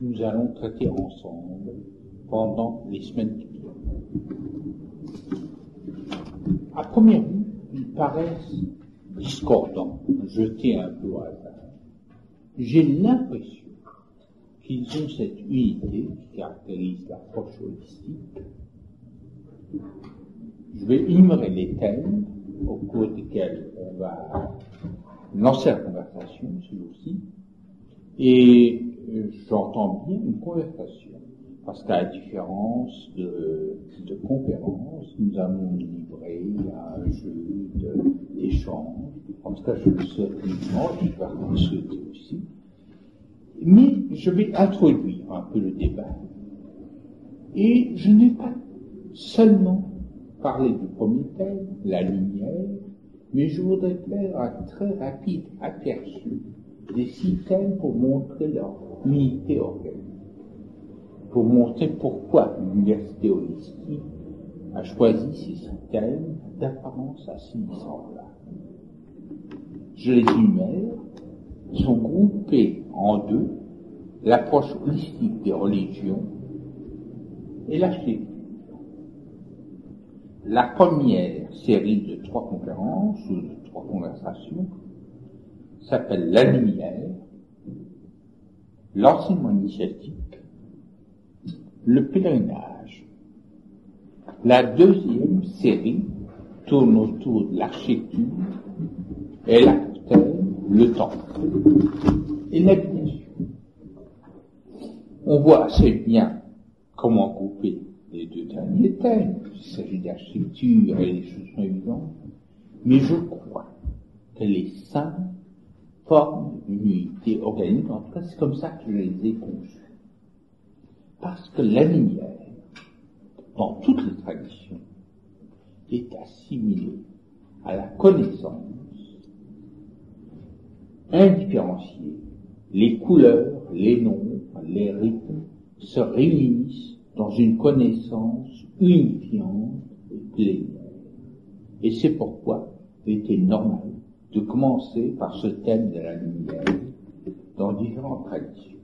nous allons traiter ensemble pendant les semaines qui viennent. À première vue, ils paraissent discordants, jetés un peu au hasard. J'ai l'impression qu'ils ont cette unité qui caractérise l'approche holistique. Je vais énumérer les thèmes au cours desquels on va lancer la conversation, celui-ci, et j'entends bien une conversation, parce qu'à la différence de conférences, nous allons livrer à un jeu d'échange, en tout cas je le souhaite uniquement, je vais le souhaiter aussi, mais je vais introduire un peu le débat, et je n'ai pas seulement parlé du premier thème, la lumière, mais je voudrais faire un très rapide aperçu des 6 thèmes pour montrer leur unité organique, pour montrer pourquoi l'université holistique a choisi ces 6 thèmes d'apparence assez semblables. Je les énumère, ils sont groupés en 2, l'approche holistique des religions et l'architecture. La première série de 3 conférences ou de 3 conversations s'appelle La lumière, l'enseignement initiatique, le pèlerinage. La deuxième série tourne autour de l'architecture et la thème, le temps et l'habitation. On voit assez bien comment grouper les 2 derniers thèmes. Il s'agit d'architecture et les choses sont évidentes, mais je crois que les 5 forment une unité organique. En tout cas, c'est comme ça que je les ai conçus. Parce que la lumière, dans toutes les traditions, est assimilée à la connaissance indifférenciée. Les couleurs, les nombres, les rythmes se réunissent dans une connaissance unifiante et plénière. Et c'est pourquoi il était normal de commencer par ce thème de la lumière dans différentes traditions.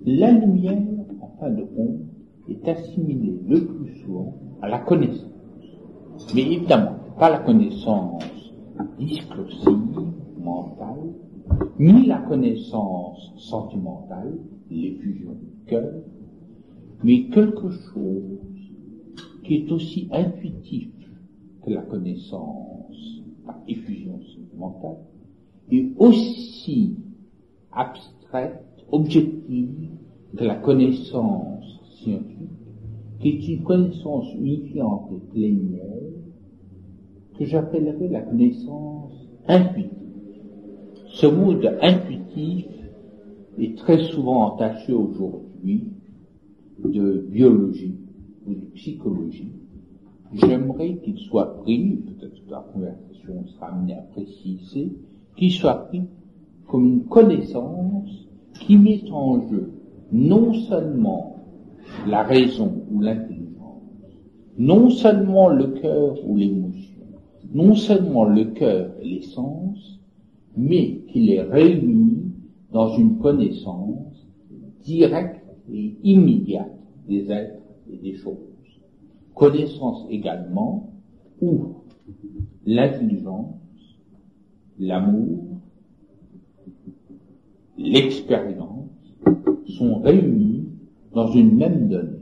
La lumière, en fin de compte, est assimilée le plus souvent à la connaissance. Mais évidemment, pas la connaissance discursive, mentale, ni la connaissance sentimentale, l'effusion du cœur, mais quelque chose qui est aussi intuitif que la connaissance par effusion sentimentale, et aussi abstraite, objective que la connaissance scientifique, qui est une connaissance unifiante et plénière, que j'appellerais la connaissance intuitive. Ce mot de intuitif est très souvent entaché aujourd'hui de biologie ou de psychologie. J'aimerais qu'il soit pris, peut-être que la conversation sera amenée à préciser, qu'il soit pris comme une connaissance qui met en jeu non seulement la raison ou l'intelligence, non seulement le cœur ou l'émotion, non seulement le cœur et les sens, mais qui les réunit dans une connaissance directe et immédiate des êtres et des choses. Connaissance également où l'intelligence, l'amour, l'expérience sont réunis dans une même donnée.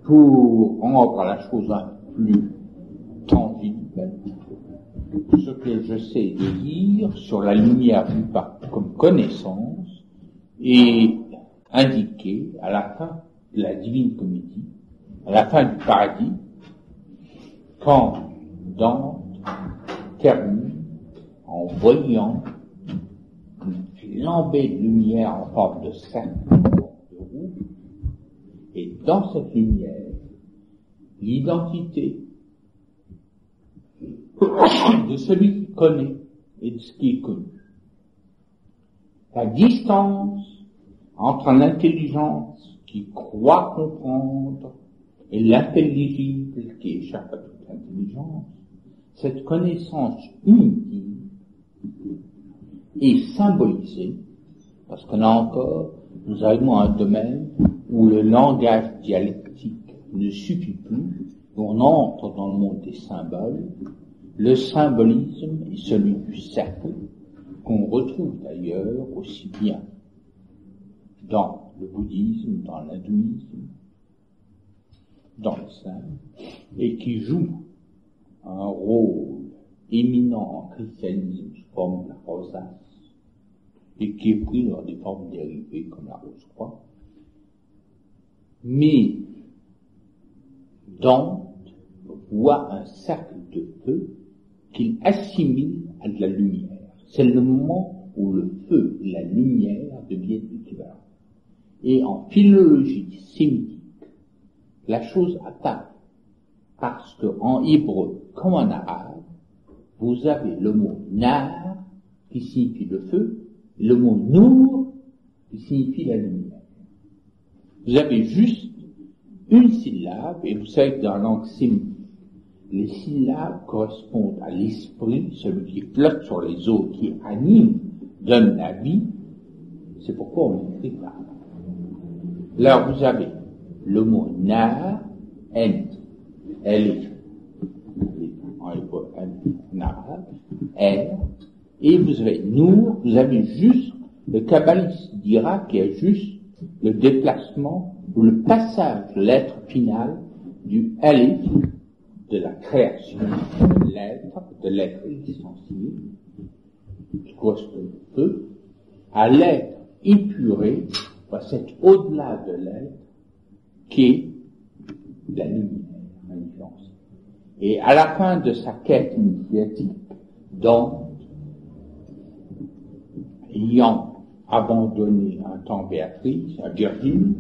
Pour rendre la chose un peu plus tangible, ce que j'essaie de dire sur la lumière vue comme connaissance est indiqué à la fin de la Divine Comédie, à la fin du paradis, quand Dante termine en voyant une flambée de lumière en forme de cercle, en forme de roue, et dans cette lumière, l'identité de celui qui connaît et de ce qui est connu. La distance entre l'intelligence qui croit comprendre et l'intelligible qui échappe à toute intelligence, cette connaissance unique est symbolisé, parce que là encore, nous arrivons à un domaine où le langage dialectique ne suffit plus, on entre dans le monde des symboles. Le symbolisme est celui du cercle, qu'on retrouve d'ailleurs aussi bien dans le bouddhisme, dans l'hindouisme, dans l'islam, et qui joue un rôle éminent en christianisme sous forme de la rosace, et qui est pris dans des formes dérivées comme la rose-croix. Mais Dante voit un cercle de feu qu'il assimile à de la lumière. C'est le moment où le feu et la lumière deviennent équivalents. Et en philologie sémitique, la chose apparaît parce que en hébreu comme en arabe, vous avez le mot nar qui signifie le feu, et le mot nour qui signifie la lumière. Vous avez juste une syllabe, et vous savez que dans la langue sémitique, les syllabes correspondent à l'esprit, celui qui flotte sur les eaux, qui anime, donne la vie. C'est pourquoi on l'écrit par là. Là, vous avez le mot nar, N, L, en hébreu, en arabe, R, et vous avez nour, vous avez juste, le kabbaliste dira qu'il y a juste le déplacement ou le passage de l'être final du alif, de la création de l'être essentiel, qui correspond au feu, à l'être épuré, c'est au-delà de l'être qui est la lumière, l'influence. Et à la fin de sa quête initiatique, Dante, ayant abandonné un temps Béatrice, à Virgile,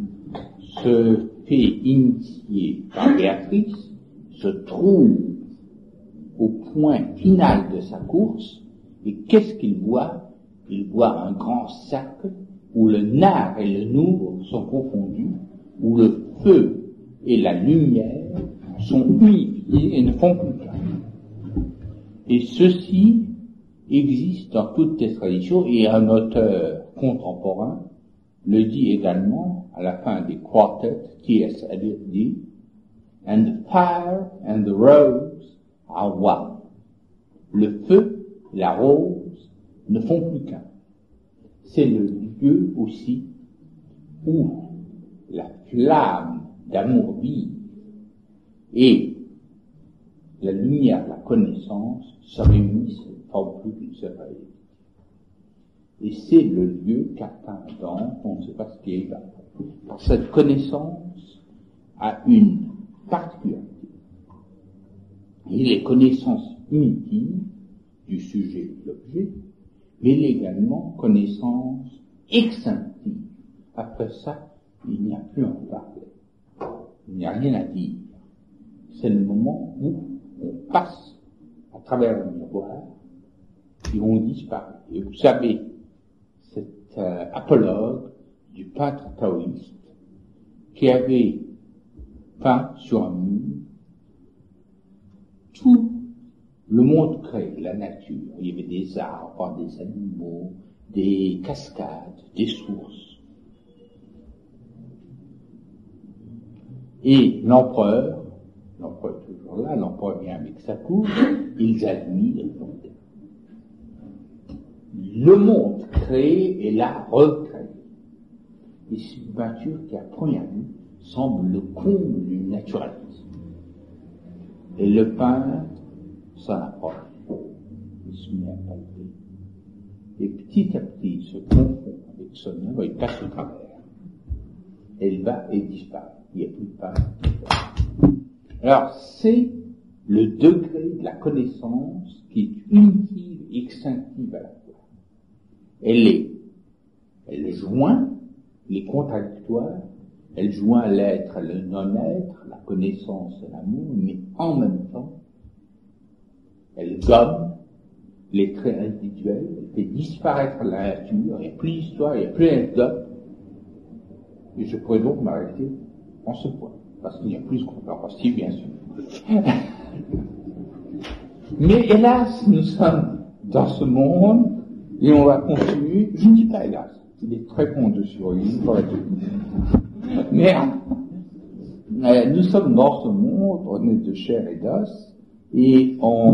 se fait initier par Béatrice, se trouve au point final de sa course, et qu'est-ce qu'il voit? Il voit un grand cercle où le nar et le nour sont confondus, où le feu et la lumière sont unifiés et ne font plus qu'un. Et ceci existe dans toutes les traditions, et un auteur contemporain le dit également à la fin des quartets, T.S. Eliot dit, and the fire and the rose are one. Le feu et la rose ne font plus qu'un. C'est le lieu aussi où la flamme d'amour vive et la lumière de la connaissance se réunissent et ne forment plus qu'une seule réalité. Et c'est le lieu qu'atteint Dante, on ne sait pas ce qui est là. Car cette connaissance a une particularité. Il est connaissance unitive du sujet et de l'objet, mais il est également connaissance extinctive. Après ça, il n'y a plus à en parler. Il n'y a rien à dire. C'est le moment où on passe à travers le miroir et on disparaît. Et vous savez, cet apologue du peintre taoïste qui avait peint sur un mur tout le monde créé, la nature. Il y avait des arbres, des animaux, des cascades, des sources. Et l'empereur est toujours là, l'empereur vient avec sa cour, ils admirent. Le monde créé est là recréé. Et c'est une peinture qui, à première vue, semble le comble du naturalisme. Et le peintre s'en approche. Il se met à peindre. Et petit à petit, il se confond avec son œuvre, il passe au travers. Elle va et disparaît. Il n'y a plus de peintre. Alors, c'est le degré de la connaissance qui est unitive et extinctive à la fois. Elle joint les contradictoires, elle joint l'être et le non-être, la connaissance et l'amour, mais en même temps, elle gomme les traits individuels, elle fait disparaître la nature, il n'y a plus d'histoire, il n'y a plus d'anecdote. Et je pourrais donc m'arrêter en ce point, parce qu'il n'y a plus de comparatif, bien sûr. Mais hélas, nous sommes dans ce monde Et on va continuer. Je ne dis pas hélas. Il est très bon de survie pour la technique. Mais nous sommes morts au monde, on est de chair et d'os, et on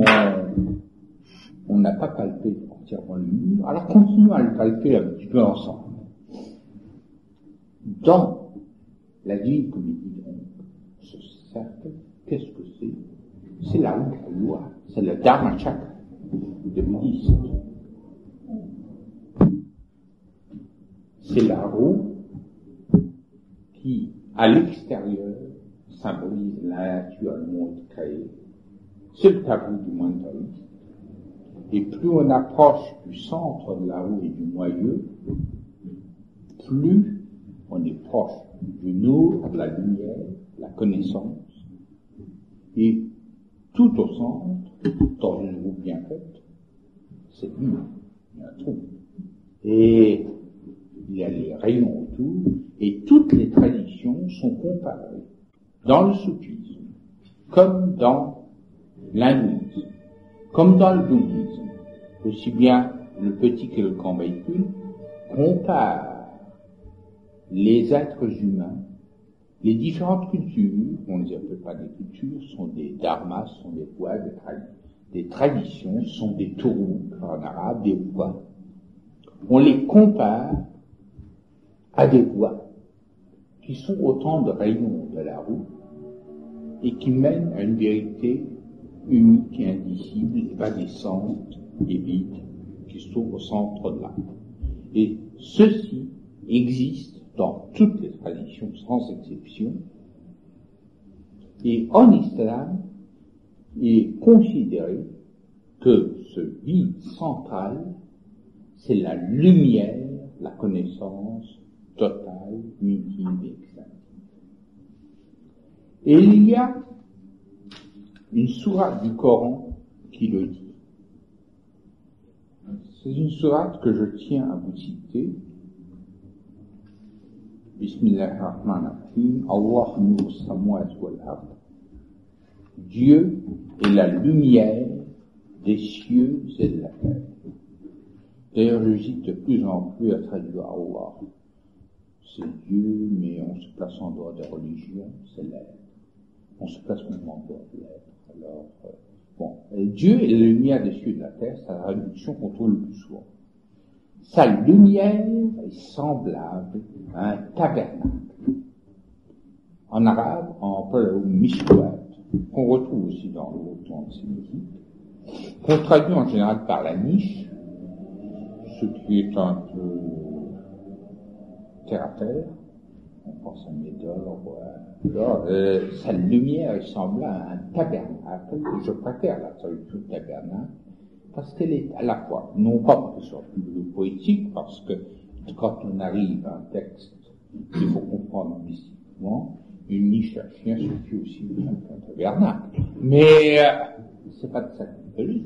n'a pas palpé entièrement le mur. Alors continuons à le palper un petit peu ensemble. Dans la divine comédie, donc, ce cercle, qu'est-ce que c'est? C'est la roue de la loi, c'est le Dharma Chakra de bouddhiste. C'est la roue qui, à l'extérieur, symbolise la nature, le monde créé. C'est le tableau du monde taoïste. Et plus on approche du centre de la roue et du moyeu, plus on est proche du nour, de la lumière, de la connaissance. Et tout au centre, dans une roue bien faite, c'est l'humain. Il y a un trou. Et il y a les rayons autour, et toutes les traditions sont comparées dans le soufisme, comme dans l'hindouisme, comme dans le bouddhisme, aussi bien le petit que le grand véhicule, comparent les êtres humains, les différentes cultures, on ne les appelle pas des cultures, sont des dharmas, sont des voies, des traditions, sont des tourouks en arabe, des voies. On les compare à des voies qui sont autant de rayons de la roue et qui mènent à une vérité unique et indicible, évanescente et vide, qui se trouve au centre de l'âme. Et ceci existe dans toutes les traditions, sans exception, et en islam, il est considéré que ce vide central, c'est la lumière, la connaissance totale, ultime et extinctive. Et il y a une sourate du Coran qui le dit. C'est une sourate que je tiens à vous citer. Bismillahirrahmanirrahim. Allah nur samawat wal ard. Dieu est la lumière des cieux et de la terre. D'ailleurs, j'hésite de plus en plus à traduire Allah. C'est Dieu, mais on se place en dehors des religions, c'est l'être. On se place même en dehors de l'être. Alors, Dieu est la lumière des cieux et de la terre, c'est la traduction qu'on trouve le plus souvent. Sa lumière est semblable à un tabernacle. En arabe, on parle de mishwat, qu'on retrouve aussi dans l'autre de ces musiques, qu'on traduit en général par la niche, ce qui est un peu terre à terre. On pense à Médor, alors, sa lumière est semblable à un tabernacle. Je préfère la traduction de tabernacle, parce qu'elle est à la fois, non pas pour qu'elle soit plus poétique, parce que quand on arrive à un texte qu'il faut comprendre mystiquement, une niche à chien suffit aussi qu'un tabernacle. Mais c'est pas de ça qu'il s'agit.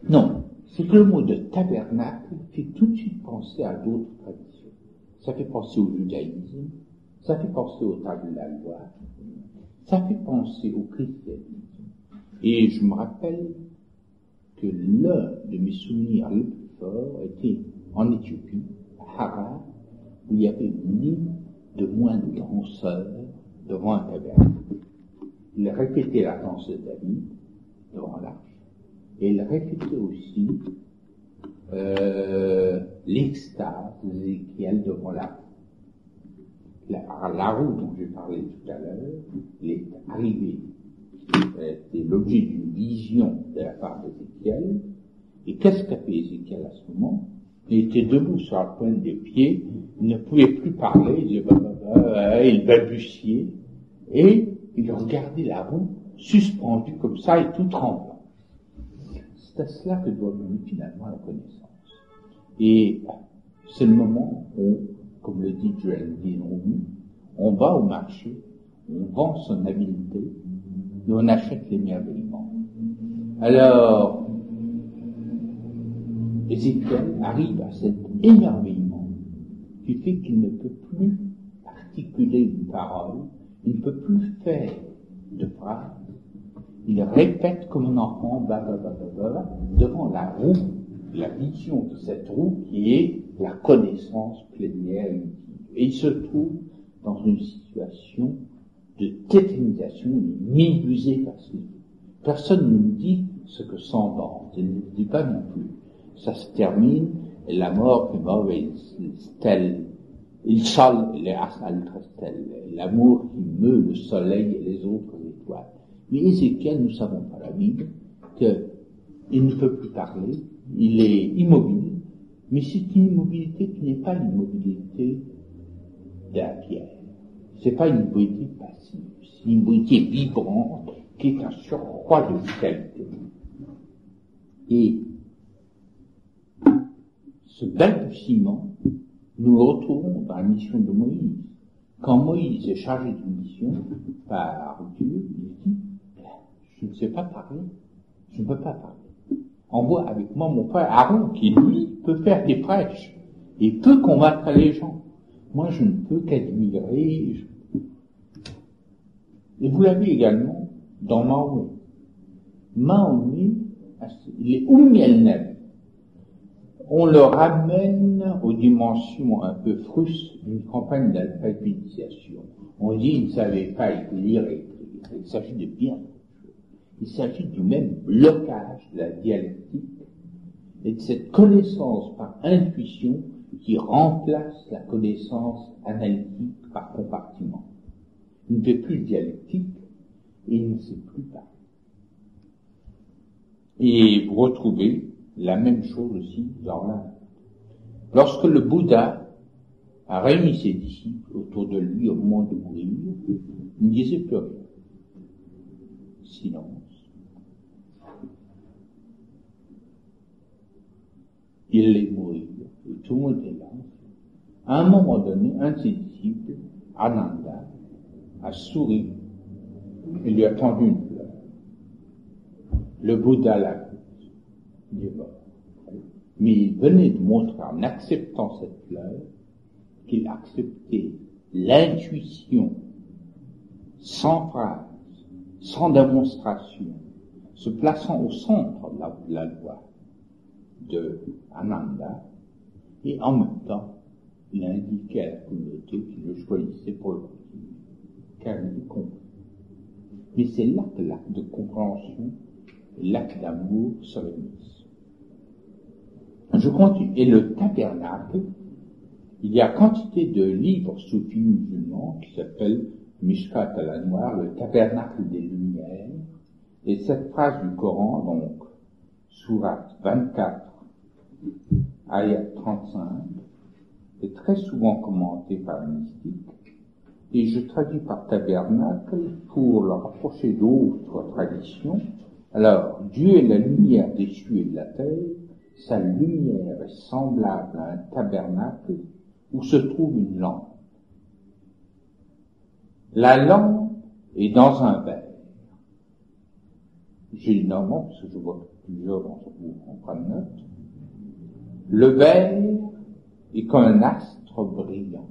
Non, c'est que le mot de tabernacle fait tout de suite penser à d'autres traditions. Ça fait penser au judaïsme, ça fait penser au tables de la loi, ça fait penser au christianisme. Et je me rappelle que l'un de mes souvenirs le plus fort était en Éthiopie, à Harar, où il y avait une ligne de moins de danseurs devant un tabernacle. Il répétait la danse de David devant l'arche, et il répétait aussi l'extase d'Ézéchiel devant la roue dont j'ai parlé tout à l'heure, il est arrivé, c'était l'objet d'une vision de la part d'Ézéchiel, et qu'est-ce qu'a fait Ézéchiel à ce moment? Il était debout sur la pointe des pieds, il ne pouvait plus parler, il balbutiait, et il regardait la roue suspendue comme ça et tout tremblant. C'est à cela que doit mener finalement la connaissance. Et c'est le moment où, comme le dit Jalaluddin Rumi, on va au marché, on vend son habileté et on achète l'émerveillement. Alors, Ézéchiel arrive à cet émerveillement qui fait qu'il ne peut plus articuler une parole, il ne peut plus faire de phrases. Il répète comme un enfant, devant la roue la vision de cette roue qui est la connaissance plénière ultime. Et il se trouve dans une situation de tétanisation, il est minusé par ce livre. Personne ne nous dit ce que s'entend, il ne nous dit pas non plus. Ça se termine, et la mort est mauvaise, stèle, il sol, les altres stèles, l'amour qui meut le soleil et les autres étoiles. Mais Ézéchiel, nous savons par la Bible, qu'il ne peut plus parler, il est immobile, mais c'est une immobilité qui n'est pas l'immobilité de la pierre. C'est pas une immobilité passive, c'est une immobilité vibrante qui est un surcroît de vitalité. Et ce balbutiement, nous le retrouvons dans la mission de Moïse. Quand Moïse est chargé d'une mission par Dieu, il dit, je ne sais pas parler, je ne peux pas parler. Envoie avec moi mon frère Aaron, qui lui peut faire des prêches et peut convaincre les gens. Moi, je ne peux qu'admirer. Et vous l'avez également dans Mahomet. Mahomet, il est Ummiel. On le ramène aux dimensions un peu frustes d'une campagne d'alphabétisation. On dit qu'il ne savait pas lire et écrire. Il s'agit de bien d'autres choses. Il s'agit du même blocage de la dialectique et de cette connaissance par intuition qui remplace la connaissance analytique par compartiment. Il ne fait plus de dialectique et il ne sait plus parler. Et vous retrouvez la même chose aussi dans l'Inde. Lorsque le Bouddha a réuni ses disciples autour de lui au moment de mourir, il ne disait plus rien. Silence. Il les mourir, et tout le monde est là. À un moment donné, un de ses disciples, Ananda, a souri et lui a tendu une fleur. Le Bouddha l'a vu. Il est mort. Mais il venait de montrer en acceptant cette fleur qu'il acceptait l'intuition sans phrase, sans démonstration, se plaçant au centre de la loi de Ananda, et en même temps, il a indiqué à la communauté qu'il le choisissait pour le continuer, car il est compris. Mais c'est là que l'acte de compréhension et l'acte d'amour se réunissent. Je continue. Et le tabernacle, il y a quantité de livres soufis musulmans qui s'appellent Mishkat al-Anwar, le tabernacle des lumières, et cette phrase du Coran, donc, sourate 24, ayat 35, est très souvent commentée par les mystiques, et je traduis par tabernacle pour le rapprocher d'autres traditions. Alors, Dieu est la lumière des cieux et de la terre, sa lumière est semblable à un tabernacle où se trouve une lampe. La lampe est dans un verre. J'ai le nom parce que je vois que plusieurs d'entre vous en prennent note. Le verre est comme un astre brillant.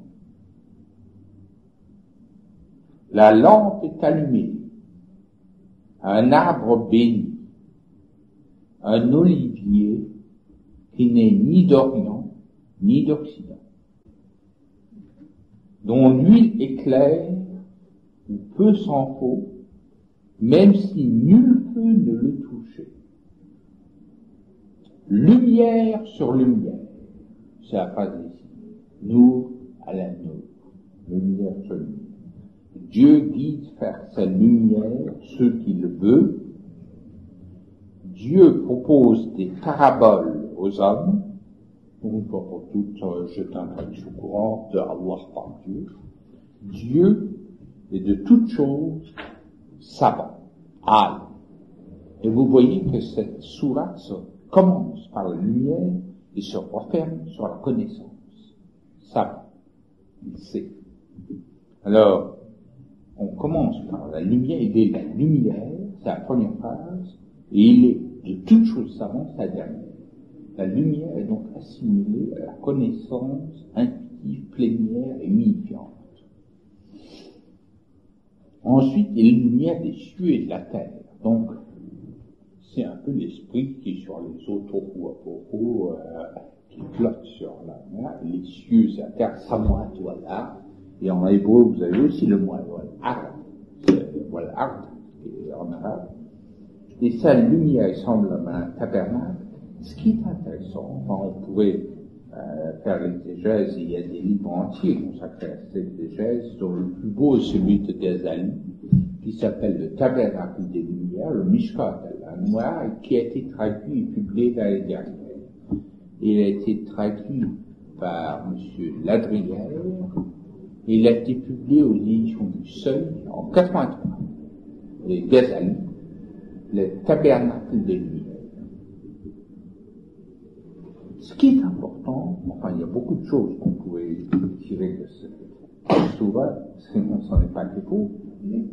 La lampe est allumée. Un arbre béni, un olivier qui n'est ni d'Orient ni d'Occident, dont l'huile est claire ou peu s'en faut, même si nul feu ne le touchait. Lumière sur lumière, c'est la phrase ici. Nour à la nour, lumière sur lumière. Dieu guide faire sa lumière ceux qui le veulent. Dieu propose des paraboles aux hommes, donc pour toutes, je t'introduis au courant de avoir par Dieu. Dieu est de toutes choses savant, âme. Et vous voyez que cette sourate commence par la lumière et se referme sur la connaissance. Savant, il sait. Alors, on commence par la lumière, et dès la lumière, c'est la première phrase, et il est de toutes choses savantes, c'est la dernière. La lumière est donc assimilée à la connaissance intuitive, plénière et unifiante. Ensuite, il y a la lumière des cieux et de la terre. Donc, c'est un peu l'esprit qui est sur les autoroutes, qui flotte sur la mer, les cieux, la terre, Samoa, voilà. Et en hébreu, vous avez aussi le mot Wal'ad, en arabe. Et sa lumière semble un tabernacle. Ce qui est intéressant, enfin, on pourrait faire l'exégèse, il y a des livres entiers consacrés à cette exégèse, dont le plus beau est celui de Ghazali, qui s'appelle le Tabernacle des Lumières, le Mishkat al-Anwar, et qui a été traduit et publié l'année dernière. Il a été traduit par M. Ladrière, et il a été publié aux éditions du Seuil en 83. Et Ghazali, le Tabernacle des Lumières. Ce qui est important, enfin, il y a beaucoup de choses qu'on pourrait tirer de ce souverain, on s'en est pas quelque mais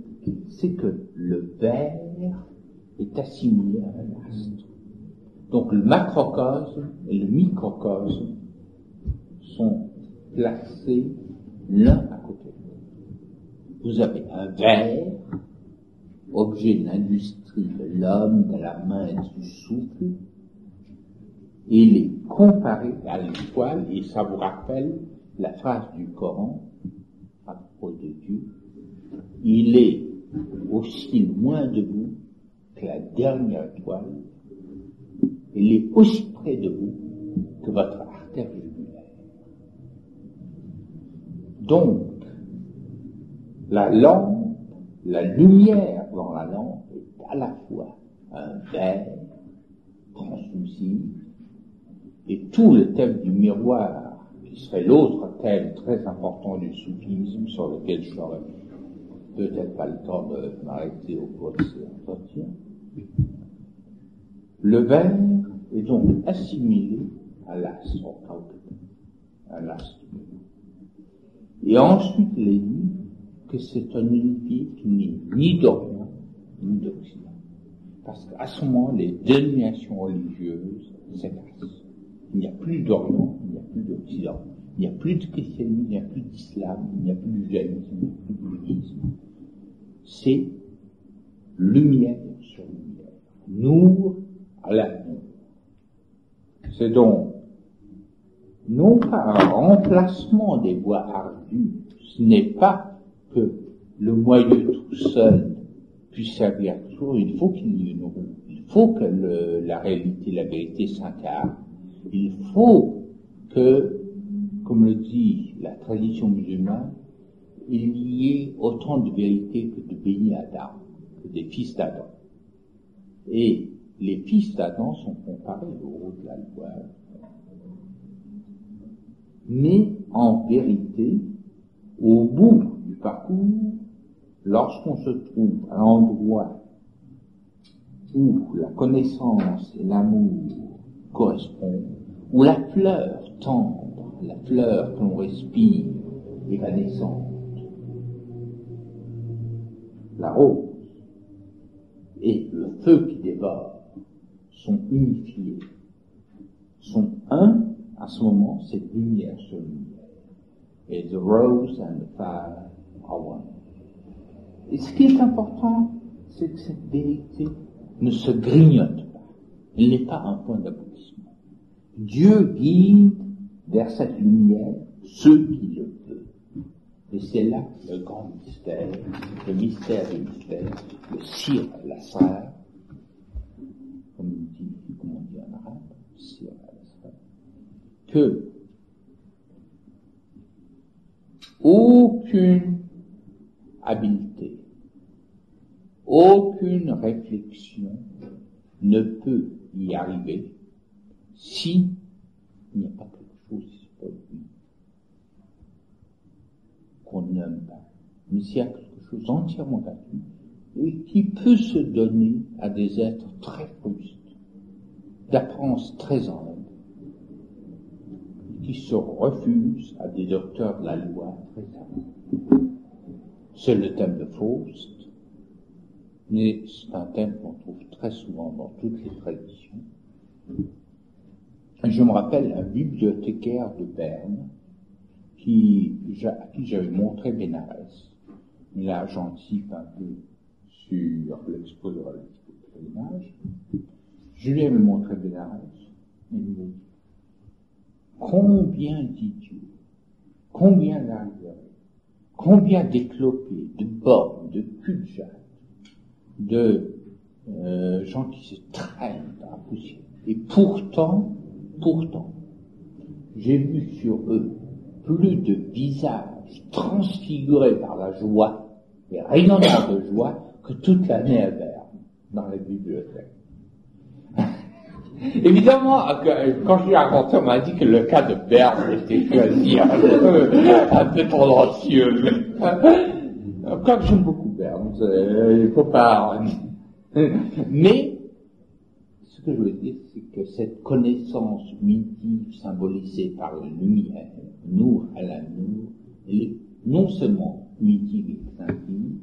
c'est que le verre est assimilé à un astre. Donc le macrocosme et le microcosme sont placés l'un à côté de l'autre. Vous avez un verre, objet de l'industrie de l'homme, de la main et du souffle, et il est comparé à l'étoile, et ça vous rappelle la phrase du Coran à propos de Dieu. Il est aussi loin de vous que la dernière étoile, il est aussi près de vous que votre artère jugulaire. Donc, la lampe, la lumière dans la lampe est à la fois un verre translucide, et tout le thème du miroir, qui serait l'autre thème très important du soufisme, sur lequel je n'aurai peut-être pas le temps de m'arrêter au cours de ces entretiens, le verre est donc assimilé à l'astre, à l'astre. Et ensuite, il est dit que c'est un unité qui n'est ni d'Orient, ni d'Occident. Parce qu'à ce moment, les dénominations religieuses s'effacent. Il n'y a plus d'Orient, il n'y a plus d'Occident. Il n'y a plus de christianisme, il n'y a plus d'islam, il n'y a plus de judaïsme, il n'y a plus de bouddhisme. C'est lumière sur lumière. Nour à la nour. C'est donc non pas un remplacement des voies ardues. Ce n'est pas que le moyeu tout seul puisse servir toujours. Il faut qu'il y ait une roue. Il faut que la réalité, la vérité s'incarne. Il faut que, comme le dit la tradition musulmane, il y ait autant de vérité que de bénis Adam, que des fils d'Adam. Et les fils d'Adam sont comparés au haut de la loi. Mais en vérité, au bout du parcours, lorsqu'on se trouve à l'endroit où la connaissance et l'amour correspondent, où la fleur tendre, la fleur que l'on respire, évanescente, la rose et le feu qui dévore sont unifiés, sont un, à ce moment, cette lumière sur lumière. Et the rose and the fire are one. Et ce qui est important, c'est que cette vérité ne se grignote pas. Elle n'est pas un point d'aboutissement. Dieu guide vers cette lumière ceux qui le veulent. Et c'est là le grand mystère, le mystère du mystère, le sir al-asrar, comme on dit en arabe, sir al-asrar, que aucune habileté, aucune réflexion ne peut y arriver si il n'y a pas quelque chose qui se produit, qu'on n'aime pas, mais s'il y a quelque chose entièrement gratuit et qui peut se donner à des êtres très frustes, d'apparence très humble, qui se refusent à des docteurs de la loi très humbles. C'est le thème de Faust, mais c'est un thème qu'on trouve très souvent dans toutes les traditions. Je me rappelle un bibliothécaire de Berne à qui j'avais montré Bénarès. Là, j'anticipe un peu sur l'exposé relatif au pèlerinage. Je lui avais montré Bénarès, et il me dit, combien d'idiots, combien d'arriérés, combien d'éclopés, de bornes, de cul-de-jatte, de gens qui se traînent dans la poussière. Et pourtant, j'ai vu sur eux plus de visages transfigurés par la joie et rayonnants de joie que toute l'année à Berne, dans les bibliothèques. Évidemment, quand je lui ai raconté, on m'a dit que le cas de Berne était choisi un peu tendancieux. Quoique j'aime beaucoup Berne, il faut pas... Mais, ce que je veux dire, c'est que cette connaissance mythique symbolisée par la lumière, Nour al-Nour, elle est non seulement mythique et infinie,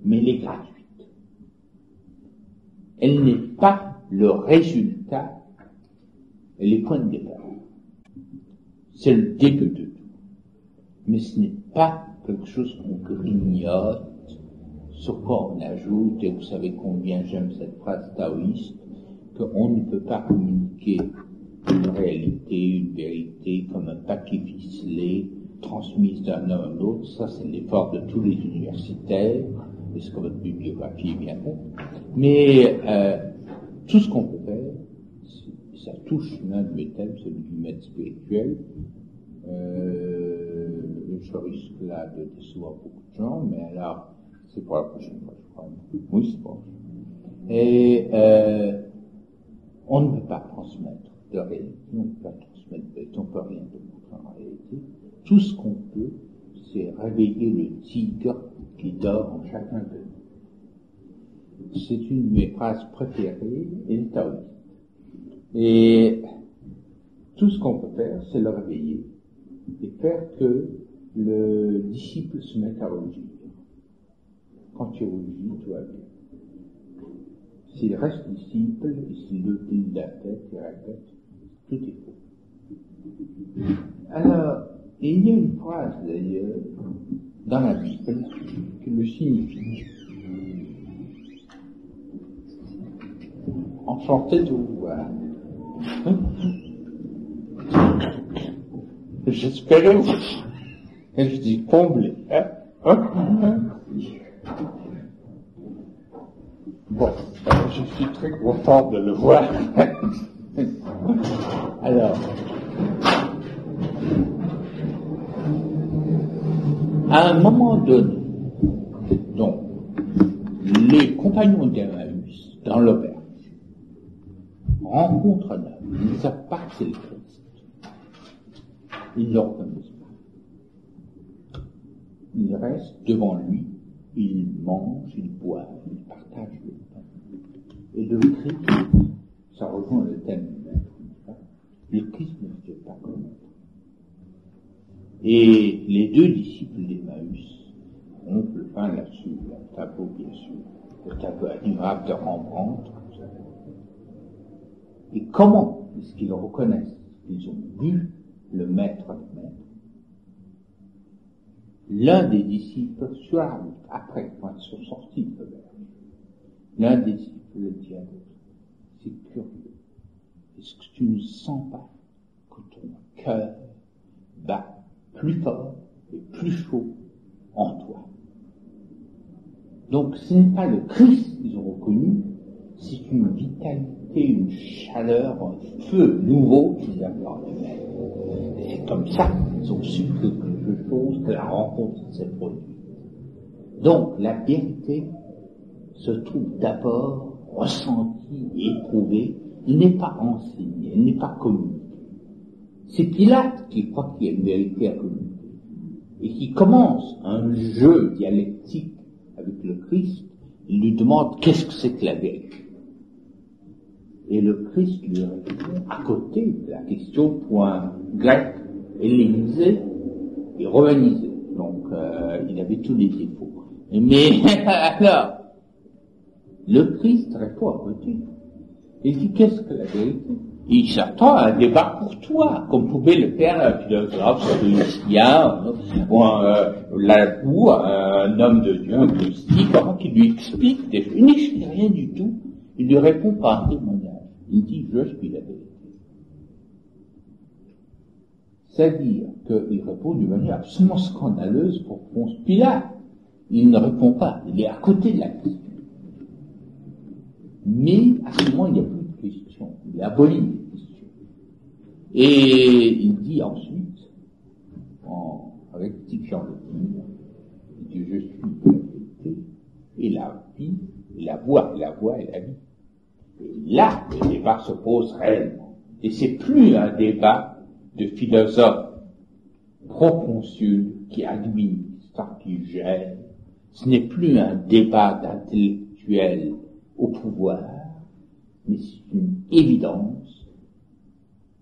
mais elle est gratuite. Elle n'est pas le résultat, elle est point de départ. C'est le début de tout. Mais ce n'est pas quelque chose qu'on grignote, sur quoi on ajoute, et vous savez combien j'aime cette phrase taoïste, qu'on ne peut pas communiquer une réalité, une vérité, comme un paquet ficelé, transmise d'un homme à l'autre. Ça, c'est l'effort de tous les universitaires, et ce que votre bibliographie est bien faite. Mais tout ce qu'on peut faire, ça touche l'un de mes thèmes, celui du maître spirituel. Je risque là de décevoir beaucoup de gens, mais alors, c'est pour la prochaine fois, je crois. Oui, c'est bon. Et on ne peut pas transmettre de réalité, on ne peut pas transmettre de réalité, on ne peut rien démontrer en réalité. Tout ce qu'on peut, c'est réveiller le tigre qui dort en chacun de nous. C'est une de mes phrases préférées, et le taoïste. Et tout ce qu'on peut faire, c'est le réveiller et faire que le disciple se mette à rougir. Quand tu rougis, tout va bien. S'il reste disciple, et s'il le dit de la tête, il répète, tout est faux. Alors, il y a une phrase d'ailleurs, dans la Bible, qui le signifie. Enchanté de vous voir. J'espérais vous. Et je dis comblé. Bon, je suis très content de le voir. Alors, à un moment donné, donc, les compagnons d'Emmaüs, dans l'auberge, rencontrent un homme. Ils ne savent pas que c'est le Christ. Ils ne le reconnaissent pas. Ils restent devant lui, ils mangent, ils boivent, ils partagent le pain. Et le Christ, ça rejoint le thème du maître, le Christ ne se fait pas connaître. Et les deux disciples d'Emmaüs ont le pain là-dessus, le tableau bien sûr, le tableau admirable de Rembrandt, comme ça. Et comment est-ce qu'ils le reconnaissent? Ils ont vu le maître des maîtres. L'un des disciples, sur la route, après, quand ils sont sortis de l'auberge, l'un des disciples le dit à l'autre, c'est curieux. Est-ce que tu ne sens pas que ton cœur bat plus fort et plus chaud en toi? Donc ce n'est pas le Christ qu'ils ont reconnu, c'est une vitalité, une chaleur, un feu nouveau qu'ils avaient en eux-mêmes. Et c'est comme ça qu'ils ont su quelque chose, que la rencontre s'est produite. Donc la vérité se trouve d'abord ressentie et éprouvée, elle n'est pas enseignée, elle n'est pas communiquée. C'est Pilate qui croit qu'il y a une vérité à communiquer et qui commence un jeu dialectique avec le Christ. Il lui demande qu'est-ce que c'est que la vérité. Et le Christ lui répond à côté de la question point grec, hellénisé et romanisé. Donc il avait tous les défauts. Mais alors, le Christ répond à côté. Il dit qu'est-ce que la vérité? Il s'attend à un débat pour toi, comme pouvait le faire un philosophe stoïcien, ou un homme de Dieu, un gnostique, qui lui explique des choses. Il n'écrit rien du tout. Il lui répond par un témoignage. Il dit, je suis la vérité. C'est-à-dire qu'il répond d'une manière absolument scandaleuse pour Ponce Pilate. Il ne répond pas, il est à côté de la question. Mais à ce moment, il n'y a plus de question. Il abolit les questions. Et il dit ensuite, en rectifiant le tir, il dit, je suis la vérité et la vie et la voie et la vie. Et là, le débat se pose réellement. Et c'est plus un débat de philosophes proconsuls qui administrent, qui gèrent. Ce n'est plus un débat d'intellectuels au pouvoir, mais c'est une évidence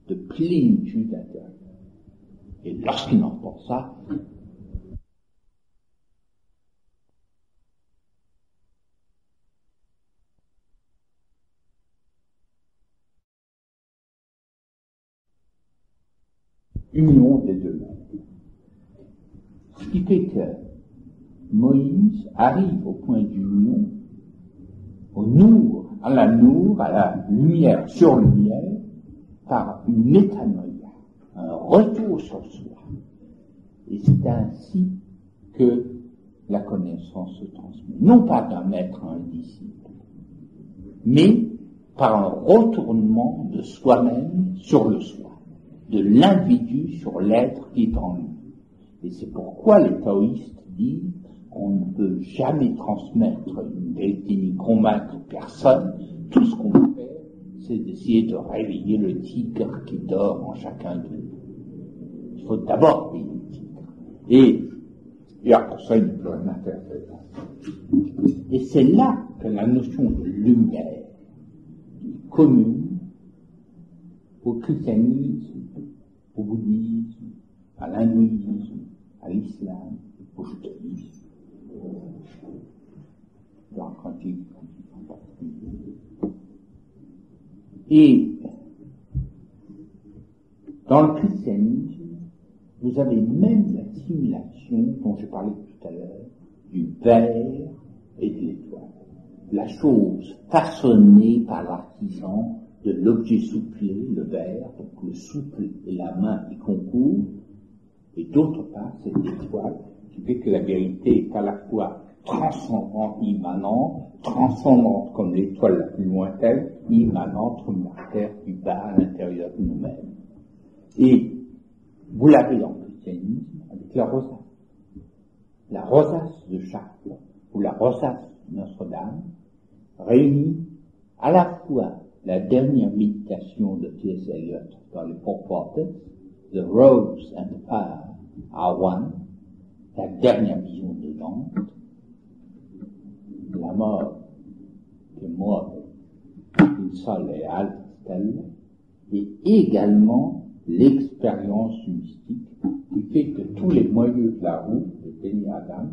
de plénitude intérieure. Et lorsqu'il entend ça, union des deux mondes. Ce qui fait que Moïse arrive au point d'union, à la lumière sur lumière, par une métanoïa, un retour sur soi. Et c'est ainsi que la connaissance se transmet. Non pas d'un maître à un disciple, mais par un retournement de soi-même sur le soi, de l'individu sur l'être qui est en lui. Et c'est pourquoi les taoïstes disent qu'on ne peut jamais transmettre une vérité ni convaincre personne. Tout ce qu'on peut faire, c'est d'essayer de réveiller le tigre qui dort en chacun de nous. Il faut d'abord réveiller le tigre. Et après ça, il ne peut rien faire. Et c'est là que la notion de lumière est commune au christianisme, au bouddhisme, à l'hindouisme, à l'islam, au judaïsme, dans le cantique en particulier. Et dans le christianisme, vous avez même la simulation dont j'ai parlé tout à l'heure, du verre et de l'étoile. La chose façonnée par l'artisan de l'objet soufflé, le verre, donc le souffle et la main y concourent, et d'autre part, cette étoile qui fait que la vérité est à la fois transcendante, immanente, transcendante comme l'étoile la plus lointaine, immanente comme la terre du bas à l'intérieur de nous-mêmes. Et vous l'avez dans le christianisme avec la rosace. La rosace de Chartres ou la rosace de Notre-Dame réunit à la fois la dernière méditation de T.S. Eliot dans les Four Prophets, The Rose and the Fire are one, la dernière vision de Dante, la mort que muore il sole et altel, et également l'expérience mystique qui fait que tous les moyeux de la roue de Béni Adam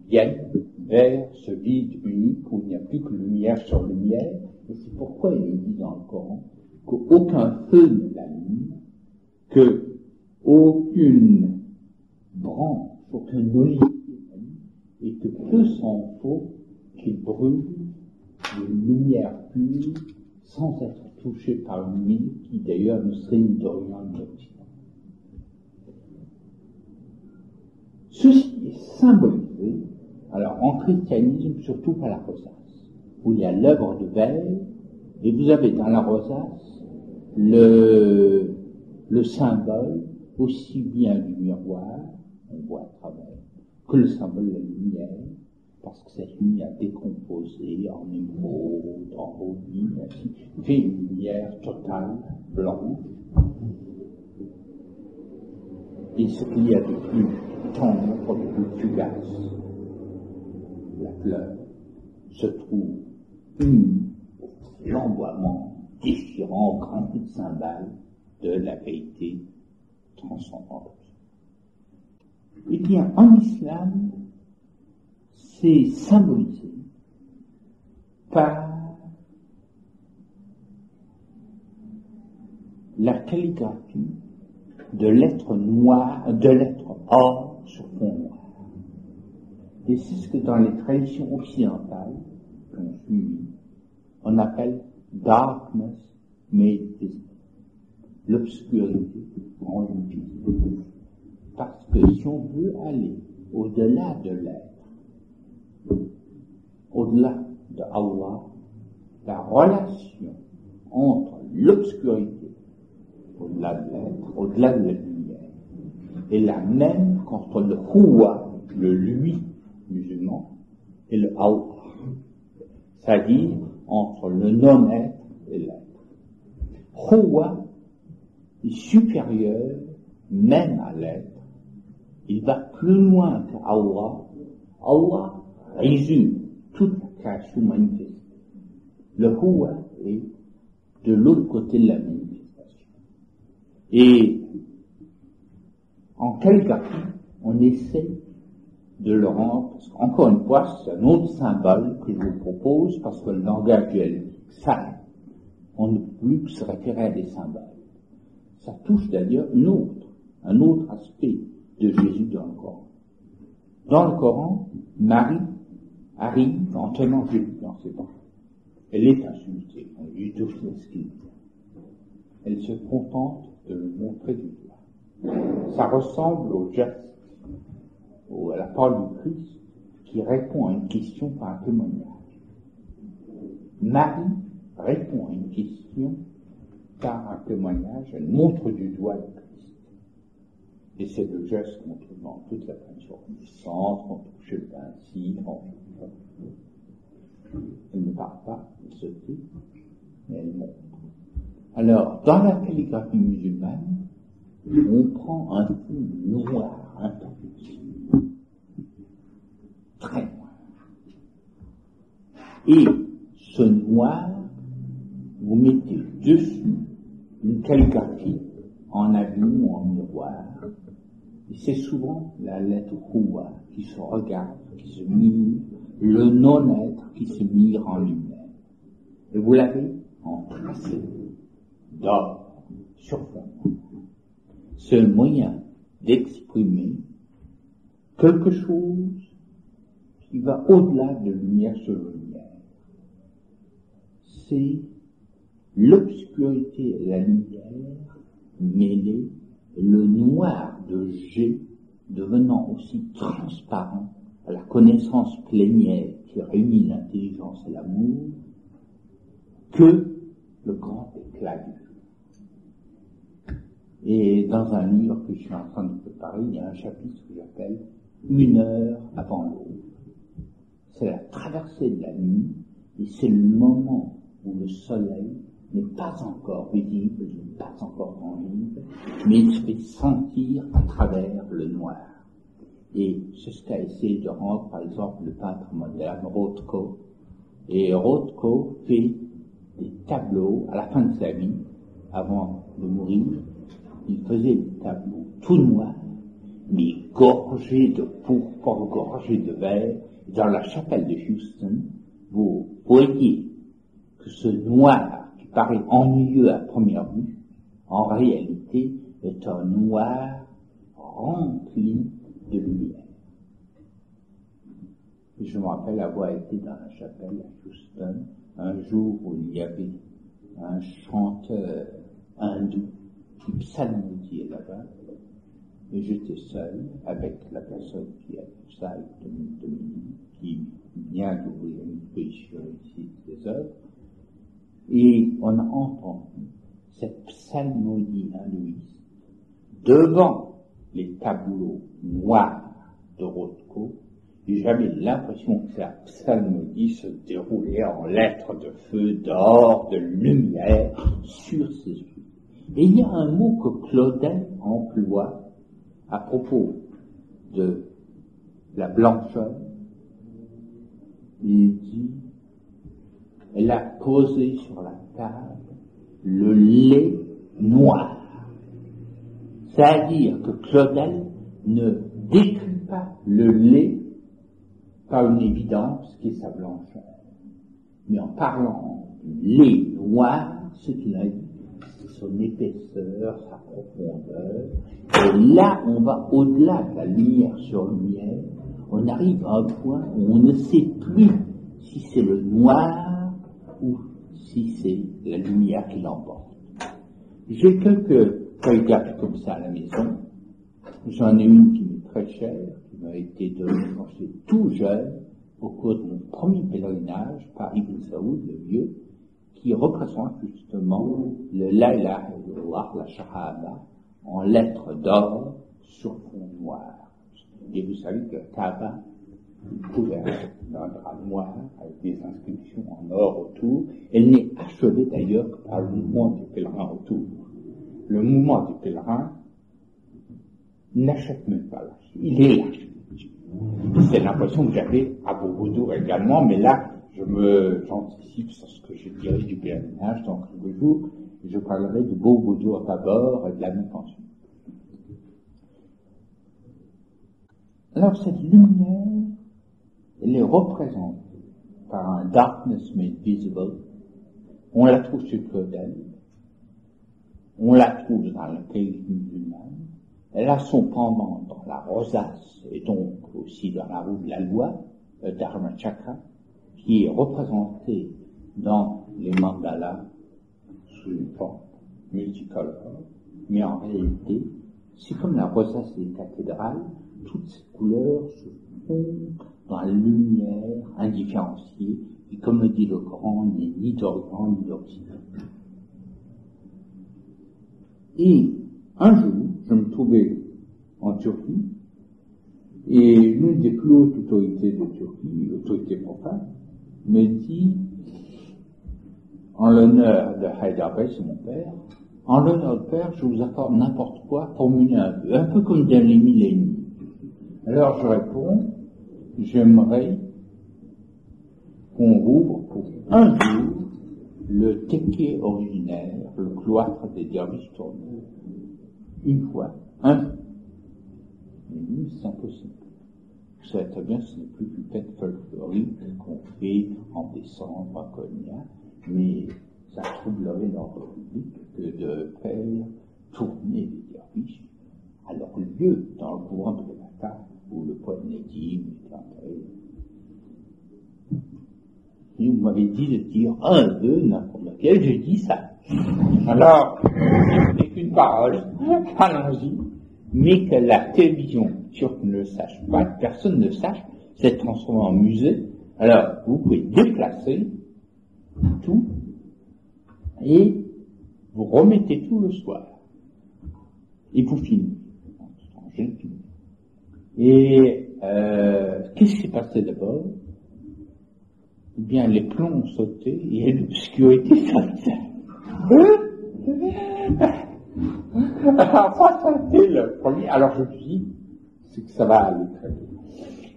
viennent vers ce vide unique où il n'y a plus que lumière sur lumière. Et c'est pourquoi il est dit dans le Coran qu'aucun feu ne l'allume, que aucune branche, aucun olivier, et que peu s'en faut qu'il brûle une lumière pure sans être touché par une lumière qui d'ailleurs ne serait ni d'Orient ni d'Occident. Ceci est symbolisé, alors en christianisme, surtout par la rosace, où il y a l'œuvre de verre, et vous avez dans la rosace le symbole aussi bien du miroir, on voit à travers, que le symbole de la lumière, parce que cette lumière décomposée en émeraude, en rubis, fait une lumière totale, blanche. Et ce qu'il y a de plus tendre, de plus fugace, la fleur, se trouve unie au flamboiement déchirant, grand coup de cymbale de la vérité transcendante. Eh bien, en islam, c'est symbolisé par la calligraphie de lettres noires, de lettres or sur fond noir. Et c'est ce que dans les traditions occidentales qu'on suit, on appelle darkness made visible. L'obscurité rendue visible. Parce que si on veut aller au-delà de l'être, au-delà de Allah, la relation entre l'obscurité, au-delà de l'être, au-delà de la lumière, est la même qu'entre le Huwa, le lui musulman, et le Allah. C'est-à-dire entre le non-être et l'être. Huwa est supérieur même à l'être. Il va plus loin que Allah. Allah résume toute la création manifestée. Le Huwa est de l'autre côté de la manifestation. Et en calligraphie, on essaie de le rendre, parce qu'encore une fois, c'est un autre symbole que je vous propose, parce que le langage duel, ça, on ne peut plus se référer à des symboles. Ça touche d'ailleurs un autre aspect de Jésus dans le Coran. Dans le Coran, Marie arrive en tenant Jésus dans ses bras. Elle est insultée, on lui touche ce qu'il dit. Elle se contente de le montrer du doigt. Ça ressemble au geste, ou à la parole du Christ, qui répond à une question par un témoignage. Marie répond à une question par un témoignage, elle montre du doigt le Christ. Et c'est le geste qu'on trouve dans toute la peinture naissance, on touche le ainsi, elle ne parle pas, elle se tait, mais elle montre. Alors, dans la calligraphie musulmane, on prend un fond noir intense, très noir. Et ce noir, vous mettez dessus une calligraphie en avion ou en miroir. Et c'est souvent la lettre Huwa qui se regarde, qui se mire, le non-être qui se mire en lui-même. Et vous l'avez en tracé d'or sur fond. C'est un moyen d'exprimer quelque chose qui va au-delà de lumière sur lumière. C'est l'obscurité et la lumière mêlée, le noir de G devenant aussi transparent à la connaissance plénière qui réunit l'intelligence et l'amour, que le grand éclat du jour. Et dans un livre que je suis en train de préparer, il y a un chapitre que j'appelle « 1 heure avant l'aube ». C'est la traversée de la nuit, et c'est le moment où le soleil n'est pas encore visible, n'est pas encore tangible, mais il se fait sentir à travers le noir. Et c'est ce qu'a essayé de rendre, par exemple, le peintre moderne Rothko. Et Rothko fait des tableaux à la fin de sa vie, avant de mourir. Il faisait des tableaux tout noirs, mais gorgés de pourpre, gorgés de vert. Dans la chapelle de Houston, vous voyez que ce noir qui paraît ennuyeux à première vue, en réalité, est un noir rempli de lumière. Et je me rappelle avoir été dans la chapelle à Houston un jour où il y avait un chanteur hindou qui psalmodiait là-bas, et j'étais seul avec la personne qui a fait ça, qui vient d'ouvrir une exposition ici des œuvres, et on a entendu cette psalmodie hindouiste devant les tableaux noirs de Rothko, et j'avais l'impression que la psalmodie se déroulait en lettres de feu, d'or, de lumière sur ses yeux. Et il y a un mot que Claudel emploie à propos de la blancheur. Il dit, elle a posé sur la table le lait noir. C'est-à-dire que Claudel ne décrit pas le lait par une évidence qui est sa blancheur. Mais en parlant du lait noir, ce qu'il a dit, c'est son épaisseur, sa profondeur. Et là, on va au-delà de la lumière sur lumière. On arrive à un point où on ne sait plus si c'est le noir ou si c'est la lumière qui l'emporte. J'ai quelques feuilles comme ça à la maison. J'en ai une qui m'est très chère, qui m'a été donnée quand j'étais tout jeune, au cours de mon premier pèlerinage par Ibn Saoud, le vieux, qui représente justement le La ilaha illallah, la shahada, en lettres d'or sur fond noir. Et vous savez que Kaaba est couverte d'un drap noir avec des inscriptions en or autour. Elle n'est achevée d'ailleurs que par le mouvement du pèlerin autour. Le mouvement du pèlerin n'achète même pas l'arche. Il est l'arche. C'est l'impression que j'avais à Borobudur également, mais là, j'anticipe sur ce que je dirai du pèlerinage dans quelques jours. Je parlerai de Borobudur d'abord et de la métention. Alors, cette lumière, elle est représentée par un darkness made visible. On la trouve sur Claudel. On la trouve dans la caïque musulmane. Elle a son pendant dans la rosace et donc aussi dans la roue de la loi, Dharma Chakra, qui est représentée dans les mandalas sous une forme multicolore, mais en réalité, c'est comme la rosace des cathédrales, toutes ces couleurs se fondent dans la lumière indifférenciée, qui, comme le dit le Coran, n'est ni d'Orient ni d'Occident. Et un jour, je me trouvais en Turquie, et l'une des plus hautes autorités de Turquie, autorité profane, me dit, en l'honneur de Haydar Bey, c'est mon père, en l'honneur de père, je vous accorde n'importe quoi pour mener un peu comme dans les milléniums. Alors je réponds, j'aimerais qu'on rouvre pour un jour le tekke originaire, le cloître des derviches tourneurs. Une fois, un jour. Mais lui, c'est impossible. Vous savez très bien que ce n'est plus qu'une fête folklorique qu'on fait en décembre à Cognac, mais ça troublerait l'ordre public que de faire tourner les derviches à leur lieu dans le courant de la où le poète Nedim est entré. Et vous m'avez dit de dire un, deux, n'importe lequel, j'ai dit ça. Alors, ce n'est qu'une parole, allons-y, mais que la télévision turque ne le sache pas, que personne ne le sache, c'est transformé en musée. Alors, vous pouvez déplacer tout et vous remettez tout le soir. Et vous filmez. Je le filme. Et qu'est-ce qui s'est passé d'abord? Eh bien, les plombs ont sauté et l'obscurité s'arrêtait. Alors, ça a été le premier. Alors, je me suis dit, c'est que ça va aller très vite.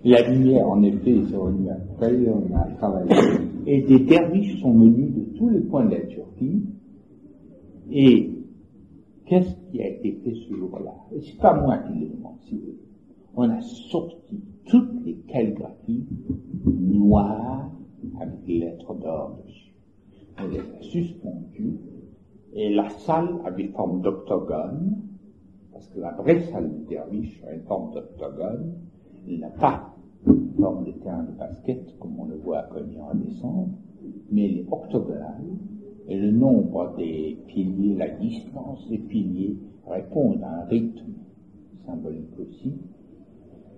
La lumière, en effet, est revenue après, on a travaillé. Et des derviches sont venus de tous les coins de la Turquie. Et qu'est-ce qui a été fait ce jour-là? Et c'est pas moi qui l'ai demandé. On a sorti toutes les calligraphies noires avec des lettres d'or dessus. On les a suspendues et la salle avait forme d'octogone, parce que la vraie salle de derviche a une forme d'octogone, elle n'a pas forme de terrain de basket comme on le voit à Cognac en décembre, mais elle est octogonale et le nombre des piliers, la distance des piliers répondent à un rythme symbolique aussi,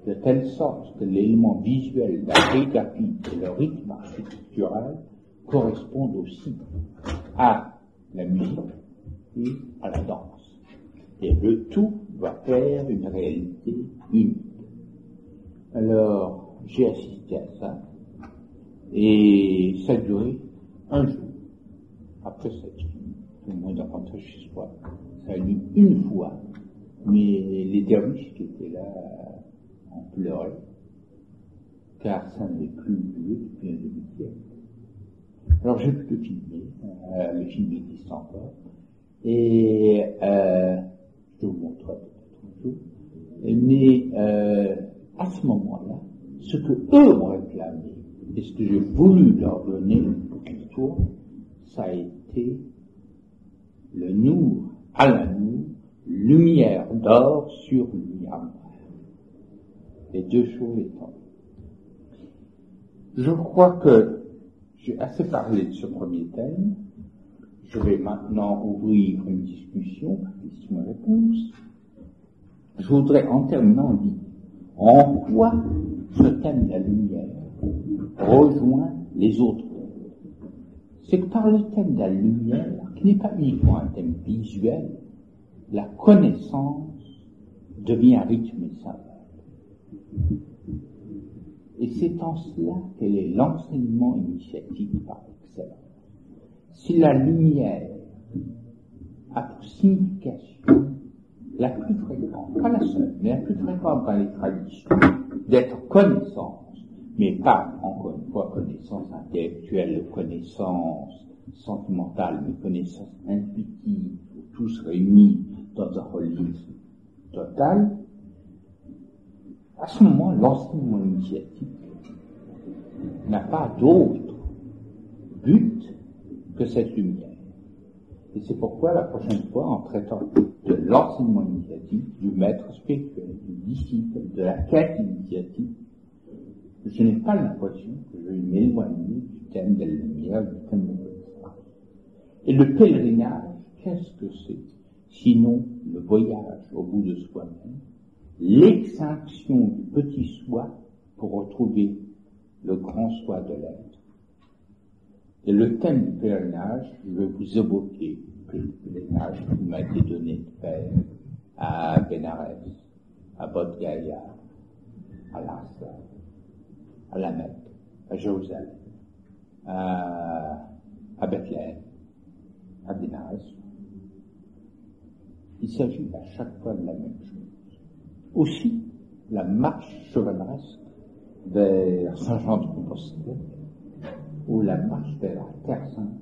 de telle sorte que l'élément visuel de la calligraphie et le rythme architectural correspondent aussi à la musique et à la danse. Et le tout va faire une réalité unique. Alors, j'ai assisté à ça, et ça a duré un jour. Après, ça a fini. Tout le monde est rentré chez soi. Ça a eu une fois, mais les derviches qui étaient là en pleuraient, car ça n'avait plus lieu depuis un demi-siècle. Alors j'ai pu le film existe encore, et je vous montrerai peut-être un jour, mais à ce moment-là, ce que eux ont réclamé, et ce que j'ai voulu leur donner pour qu'ils tournent, ça a été le Nour, al-Nour, lumière d'or sur lumière noire. Les deux choses étant. Je crois que j'ai assez parlé de ce premier thème. Je vais maintenant ouvrir une discussion par question-réponse. Je voudrais en terminant dire en quoi ce thème de la lumière rejoint les autres. C'est que par le thème de la lumière, qui n'est pas uniquement un thème visuel, la connaissance devient rythme et symbole. Et c'est en cela qu'elle est l'enseignement initiatique par excellence. Si la lumière a pour signification la plus fréquente, pas la seule, mais la plus fréquente dans les traditions, d'être connaissance, mais pas, encore une fois, connaissance intellectuelle, connaissance sentimentale, mais connaissance intuitive, tous réunis dans un holisme total, à ce moment, l'enseignement initiatique n'a pas d'autre but que cette lumière. Et c'est pourquoi la prochaine fois, en traitant de l'enseignement initiatique, du maître spirituel, du disciple, de la quête initiatique, je n'ai pas l'impression que je vais m'éloigner du thème de la lumière, du thème de l'histoire. Et le pèlerinage, qu'est-ce que c'est? Sinon le voyage au bout de soi-même, l'extinction du petit soi pour retrouver le grand soi de l'être. Et le thème du pèlerinage, je vais vous évoquer le pèlerinage qui m'a été donné de faire à Bénarès, à Bodh Gaya, à Lhasa, à la Mecque, à Jérusalem, à Bethléem, à Bénarès. Il s'agit à chaque fois de la même chose. Aussi, la marche chevaleresque vers Saint-Jean-de-Compostelle, ou la marche vers la Terre Sainte,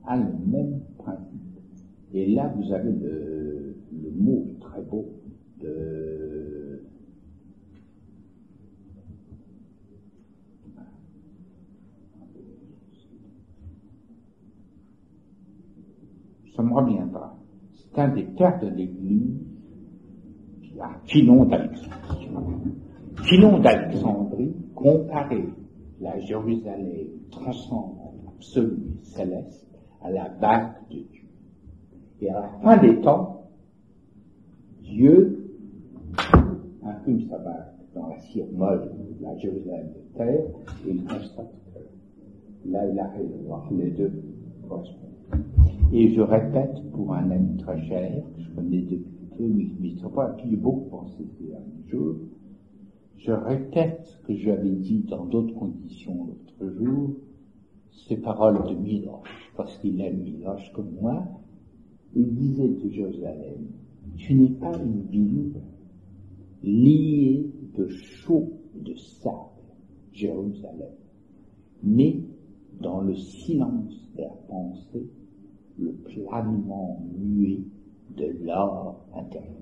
a le même principe. Et là, vous avez le mot très beau de... Ça me reviendra. C'est un des pères de l'Église, Philon d'Alexandrie. Philon d'Alexandrie comparait la Jérusalem transcendante, absolue et céleste à la barque de Dieu. Et à la fin des temps, Dieu imprime sa barque dans la cire molle de la Jérusalem de terre et il constate que là il arrive à voir les deux correspondent. Et je répète pour un ami très cher, que je connais depuis peu, mais qui a beaucoup pensé ces derniers jours, je répète ce que j'avais dit dans d'autres conditions l'autre jour, ces paroles de Miloche, parce qu'il aime Miloche comme moi. Il disait de Jérusalem, tu n'es pas une ville liée de chaux de sable, Jérusalem, mais dans le silence de la pensée, le planement muet de l'or intérieur.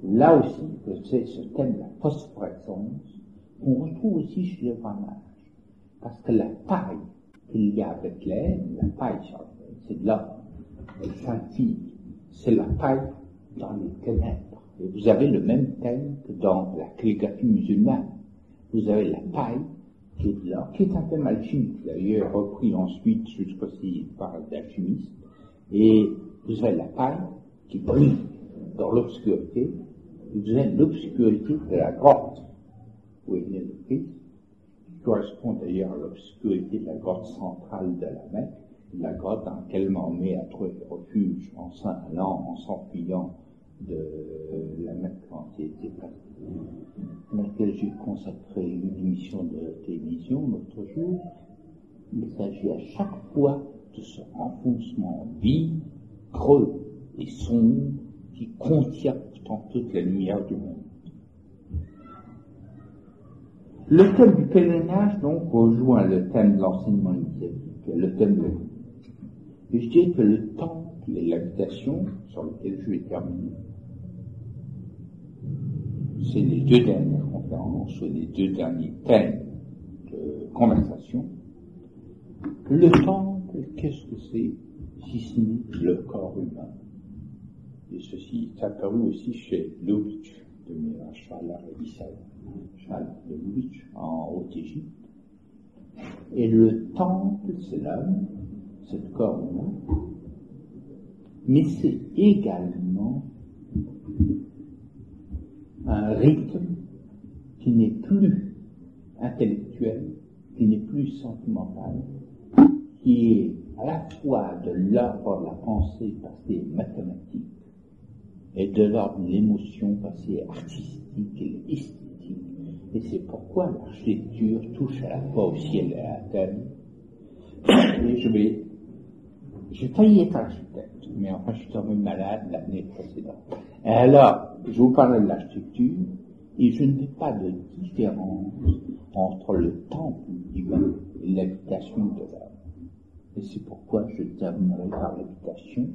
Là aussi, c'est ce thème de la phosphorescence qu'on retrouve aussi chez le Ramage. Parce que la paille qu'il y a avec l'air, la paille c'est de l'or, elle scintille, c'est la paille dans les ténèbres. Et vous avez le même thème que dans la calligraphie musulmane. Vous avez la paille qui est de l'or, qui est un thème alchimique, d'ailleurs repris ensuite jusqu'aussi par l'alchimiste, et vous avez la paille qui brille dans l'obscurité, et vous avez l'obscurité de la grotte où est né le Christ, qui correspond d'ailleurs à l'obscurité de la grotte centrale de la Mecque, la grotte dans laquelle Mahomet a trouvé refuge en s'enfuyant de la Mecque quand il était parti, à laquelle j'ai consacré une émission de télévision l'autre jour. Il s'agit à chaque fois de ce renfoncement vide, creux et sombre qui contient pourtant toute la lumière du monde. Le thème du pèlerinage, donc, rejoint le thème de l'enseignement initiatique, le thème de la vie. Et je dirais que le temple et l'habitation, sur lequel je vais terminer, c'est les deux dernières conférences, ou les deux derniers thèmes de conversation. Le temple, qu'est-ce que c'est, si ce n'est le corps humain? Et ceci est apparu aussi chez Lubitsch, de Mirachal, Charles de Lubitsch, en Haute-Égypte. Et le temple, c'est l'homme, c'est le corps humain, mais c'est également un rythme qui n'est plus intellectuel, qui n'est plus sentimental, qui est à la fois de l'ordre de la pensée parce qu'il est mathématique, et de l'ordre de l'émotion parce qu'il est artistique et esthétique. Et c'est pourquoi l'architecture touche à la fois au ciel et à la terre. Et j'ai failli être architecte, mais enfin je suis tombé malade l'année précédente. Et alors, je vous parlais de l'architecture, et je ne fais pas de différence entre le temple divin et l'habitation de l'homme. Et c'est pourquoi je terminerai par l'habitation,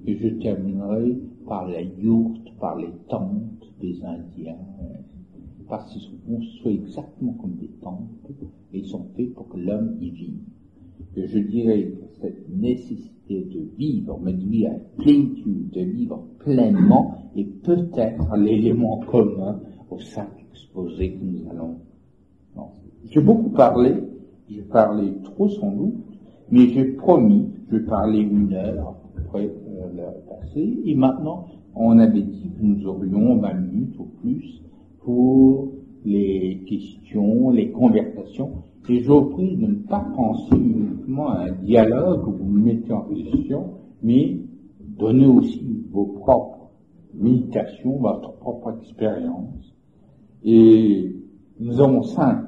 et je terminerai par la yourte, par les tentes des Indiens, parce qu'ils sont construits exactement comme des temples, et ils sont faits pour que l'homme y vive. Et je dirais que cette nécessité de vivre, mais de vivre à plénitude, de vivre pleinement, est peut-être l'élément commun au cinq exposés que nous allons lancer. J'ai beaucoup parlé, j'ai parlé trop sans doute, mais j'ai promis, je vais parler 1 heure, après l'heure est passée, et maintenant, on avait dit que nous aurions 20 minutes ou plus pour les questions, les conversations, et je vous prie de ne pas penser uniquement à un dialogue où vous vous mettez en question, mais donnez aussi vos propres méditations, votre propre expérience. Et nous avons 5